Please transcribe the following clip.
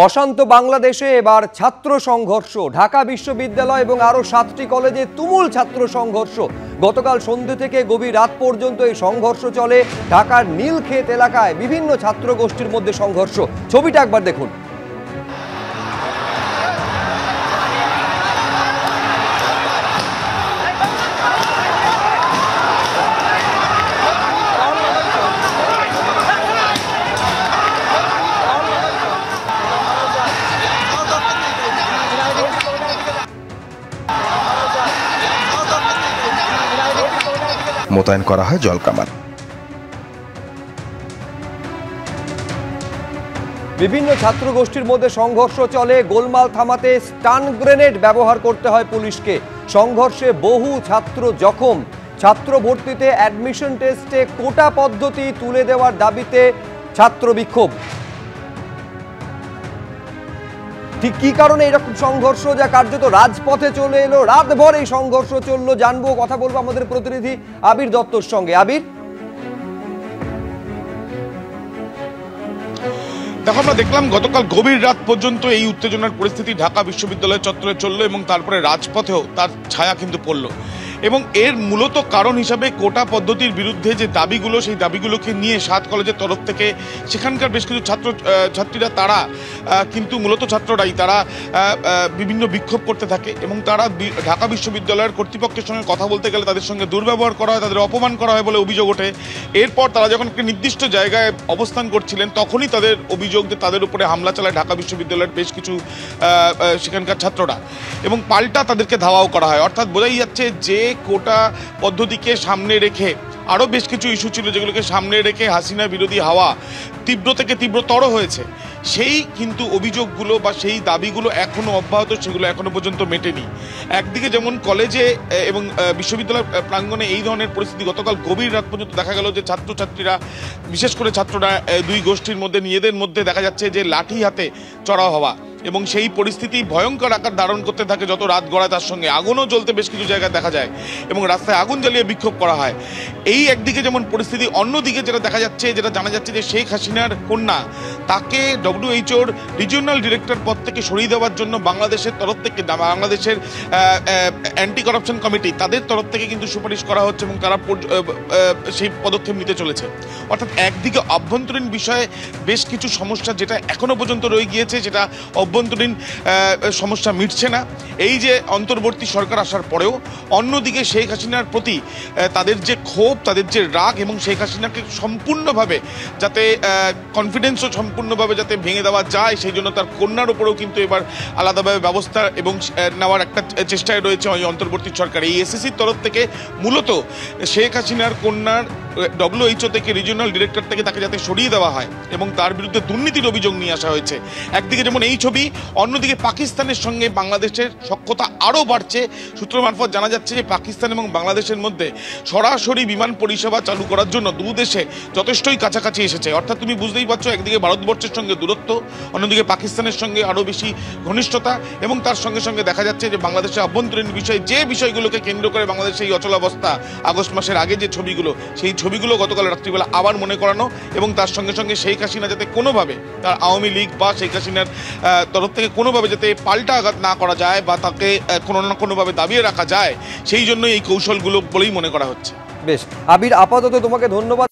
অশান্ত বাংলাদেশে এবার ছাত্র সংঘর্ষ। ঢাকা বিশ্ববিদ্যালয় এবং আরো 7টি কলেজে তুমুল ছাত্র সংঘর্ষ। গতকাল সন্ধ্যে থেকে গভীর রাত পর্যন্ত এই সংঘর্ষ চলে। ঢাকার নীলক্ষেত এলাকায় বিভিন্ন ছাত্র গোষ্ঠীর মধ্যে সংঘর্ষ। ছবিটা একবার দেখুন। মোতায়েন করা হয় জলকামান। বিভিন্ন ছাত্র গোষ্ঠীর মধ্যে সংঘর্ষ চলে। গোলমাল থামাতে স্টান গ্রেনেড ব্যবহার করতে হয় পুলিশকে। সংঘর্ষে বহু ছাত্র জখম। ছাত্র ভর্তিতে অ্যাডমিশন টেস্টে কোটা পদ্ধতি তুলে দেওয়ার দাবিতে ছাত্র বিক্ষোভ। ঠিক কি কারণে এরকম সংঘর্ষ, যা কার্যত রাজপথে চলে এলো? রাতভর এই সংঘর্ষ চললো। জানবো, কথা বলবো আমাদের প্রতিনিধি আবির দত্তর সঙ্গে। আবির, দেখো, আমরা দেখলাম গতকাল গভীর রাত পর্যন্ত এই উত্তেজনার পরিস্থিতি ঢাকা বিশ্ববিদ্যালয় চত্বরে চললো এবং তারপরে রাজপথেও তার ছায়া কিন্তু পড়লো। এবং এর মূলত কারণ হিসাবে কোটা পদ্ধতির বিরুদ্ধে যে দাবিগুলো, সেই দাবিগুলোকে নিয়ে 7 কলেজের তরফ থেকে সেখানকার বেশ কিছু ছাত্রীরা তারা কিন্তু মূলত ছাত্ররাই তারা বিভিন্ন বিক্ষোভ করতে থাকে এবং তারা ঢাকা বিশ্ববিদ্যালয়ের কর্তৃপক্ষের সঙ্গে কথা বলতে গেলে তাদের সঙ্গে দুর্ব্যবহার করা হয়, তাদের অপমান করা হয় বলে অভিযোগ ওঠে। এরপর তারা যখন একটি নির্দিষ্ট জায়গায় অবস্থান করছিলেন তখনই তাদের অভিযোগ যে তাদের উপরে হামলা চালায় ঢাকা বিশ্ববিদ্যালয়ের বেশ কিছু সেখানকার ছাত্ররা এবং পাল্টা তাদেরকে ধাওয়াও করা হয়। অর্থাৎ বোঝাই যাচ্ছে যে কোটা পদ্ধতিকে সামনে রেখে আরও বেশ কিছু ইস্যু ছিল যেগুলোকে সামনে রেখে হাসিনা বিরোধী হাওয়া তীব্র থেকে তীব্রতর হয়েছে। সেই কিন্তু অভিযোগগুলো বা সেই দাবিগুলো এখনও অব্যাহত, সেগুলো এখনও পর্যন্ত মেটেনি। একদিকে যেমন কলেজে এবং বিশ্ববিদ্যালয় প্রাঙ্গণে এই ধরনের পরিস্থিতি গতকাল গভীর রাত পর্যন্ত দেখা গেল যে ছাত্রছাত্রীরা, বিশেষ করে ছাত্ররা, দুই গোষ্ঠীর মধ্যে নিজেদের মধ্যে দেখা যাচ্ছে যে লাঠি হাতে চড়াও হওয়া এবং সেই পরিস্থিতি ভয়ঙ্কর আকার ধারণ করতে থাকে যত রাত গড়ায়। তার সঙ্গে আগুনও জ্বলতে বেশ কিছু জায়গায় দেখা যায় এবং রাস্তায় আগুন জ্বালিয়ে বিক্ষোভ করা হয়। এই একদিকে যেমন পরিস্থিতি, অন্যদিকে যেটা দেখা যাচ্ছে, যেটা জানা যাচ্ছে যে শেখ হাসিনার কন্যা, তাকে WHOর রিজিওনাল ডিরেক্টর পদ থেকে সরিয়ে দেওয়ার জন্য বাংলাদেশের তরফ থেকে, বাংলাদেশের অ্যান্টি করাপশন কমিটি, তাদের তরফ থেকে কিন্তু সুপারিশ করা হচ্ছে এবং তারা সেই পদক্ষেপ নিতে চলেছে। অর্থাৎ একদিকে অভ্যন্তরীণ বিষয়ে বেশ কিছু সমস্যা যেটা এখনো পর্যন্ত রয়ে গিয়েছে, যেটা অভ্যন্তরীণ সমস্যা মিটছে না এই যে অন্তর্বর্তী সরকার আসার পরেও। অন্যদিকে শেখ হাসিনার প্রতি তাদের যে ক্ষোভ, তাদের যে রাগ এবং শেখ হাসিনাকে সম্পূর্ণভাবে যাতে কনফিডেন্সও সম্পূর্ণভাবে যাতে ভেঙে দেওয়া যায়, সেই জন্য তার কন্যার উপরেও কিন্তু এবার আলাদাভাবে ব্যবস্থা এবং নেওয়ার একটা চেষ্টায় রয়েছে ওই অন্তর্বর্তী সরকার। এই SSCর তরফ থেকে মূলত শেখ হাসিনার কন্যার WHO থেকে, রিজিওনাল ডিরেক্টর থেকে তাকে যাতে সরিয়ে দেওয়া হয় এবং তার বিরুদ্ধে দুর্নীতির অভিযোগ নিয়ে আসা হয়েছে। একদিকে যেমন এই ছবি, অন্যদিকে পাকিস্তানের সঙ্গে বাংলাদেশের সখ্যতা আরও বাড়ছে। সূত্র মারফত জানা যাচ্ছে যে পাকিস্তান এবং বাংলাদেশের মধ্যে সরাসরি বিমান পরিষেবা চালু করার জন্য দু দেশে যথেষ্টই কাছাকাছি এসেছে। অর্থাৎ তুমি বুঝতেই পারছো, একদিকে ভারতবর্ষের সঙ্গে দূরত্ব, অন্যদিকে পাকিস্তানের সঙ্গে আরও বেশি ঘনিষ্ঠতা এবং তার সঙ্গে সঙ্গে দেখা যাচ্ছে যে বাংলাদেশের অভ্যন্তরীণ বিষয়, যে বিষয়গুলোকে কেন্দ্র করে বাংলাদেশের এই অচলাবস্থা, আগস্ট মাসের আগে যে ছবিগুলো, সেই ছবিগুলো গতকাল রাত্রিবেলা আবার মনে করানো এবং তার সঙ্গে সঙ্গে শেখ হাসিনা যাতে কোনোভাবে তার আওয়ামী লীগ বা শেখ হাসিনার তরফ থেকে কোনোভাবে যাতে পাল্টা আঘাত না করা যায় বা তাকে কোনো না কোনোভাবে দাবিয়ে রাখা যায়, সেই জন্যই এই কৌশলগুলো বলেই মনে করা হচ্ছে। বেশ আবির, আপাতত তোমাকে ধন্যবাদ।